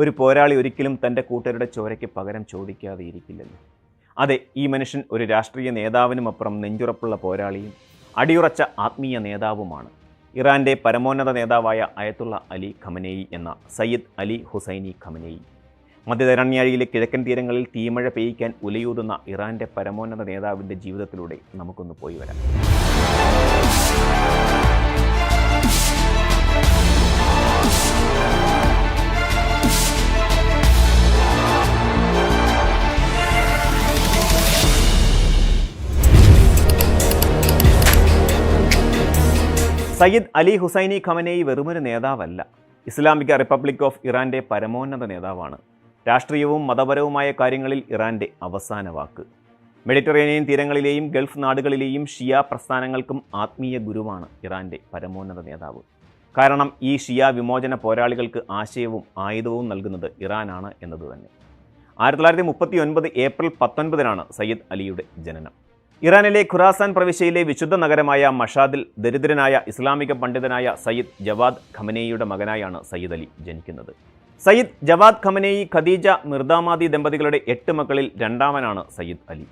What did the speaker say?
ഒരു പോരാളി ഒരിക്കലും തൻ്റെ കൂട്ടരുടെ ചോരയ്ക്ക് പകരം ചോദിക്കാതെ ഇരിക്കില്ലല്ലോ. അതെ, ഈ മനുഷ്യൻ ഒരു രാഷ്ട്രീയ നേതാവിനുമപ്പുറം നെഞ്ചുറപ്പുള്ള പോരാളിയും അടിയുറച്ച ആത്മീയ നേതാവുമാണ്. ഇറാൻ്റെ പരമോന്നത നേതാവായ അയത്തുള്ള അലി ഖമനേയി എന്ന സയ്യിദ് അലി ഹുസൈനി ഖമനേയി. മധ്യധരണ്യാഴിയിലെ കിഴക്കൻ തീരങ്ങളിൽ തീമഴ പെയ്യിക്കാൻ ഉലയൂതുന്ന ഇറാൻ്റെ പരമോന്നത നേതാവിൻ്റെ ജീവിതത്തിലൂടെ നമുക്കൊന്ന് പോയി വരാം. സയ്യിദ് അലി ഹുസൈനി ഖമനേയി വെറുമൊരു നേതാവല്ല, ഇസ്ലാമിക റിപ്പബ്ലിക് ഓഫ് ഇറാൻ്റെ പരമോന്നത നേതാവാണ്. രാഷ്ട്രീയവും മതപരവുമായ കാര്യങ്ങളിൽ ഇറാൻ്റെ അവസാന വാക്ക്. മെഡിറ്ററേനിയൻ തീരങ്ങളിലെയും ഗൾഫ് നാടുകളിലെയും ഷിയ പ്രസ്ഥാനങ്ങൾക്കും ആത്മീയ ഗുരുവാണ് ഇറാൻ്റെ പരമോന്നത നേതാവ്. കാരണം ഈ ഷിയ വിമോചന പോരാളികൾക്ക് ആശയവും ആയുധവും നൽകുന്നത് ഇറാനാണ് എന്നത് തന്നെ. 1939 ഏപ്രിൽ 19 സയ്യിദ് അലിയുടെ ജനനം. ഇറാനിലെ ഖുറാസാൻ പ്രവിശ്യയിലെ വിശുദ്ധ നഗരമായ മഷാദിൽ ദരിദ്രനായ ഇസ്ലാമിക പണ്ഡിതനായ സയ്യിദ് ജവാദ് ഖമനേയിയുടെ മകനായാണ് സയ്യിദ് അലി ജനിക്കുന്നത്. സയ്യിദ് ജവാദ് ഖമനേയി ഖദീജ മിർദാമാദി ദമ്പതികളുടെ 8 മക്കളിൽ രണ്ടാമനാണ് സയ്യിദ് അലി.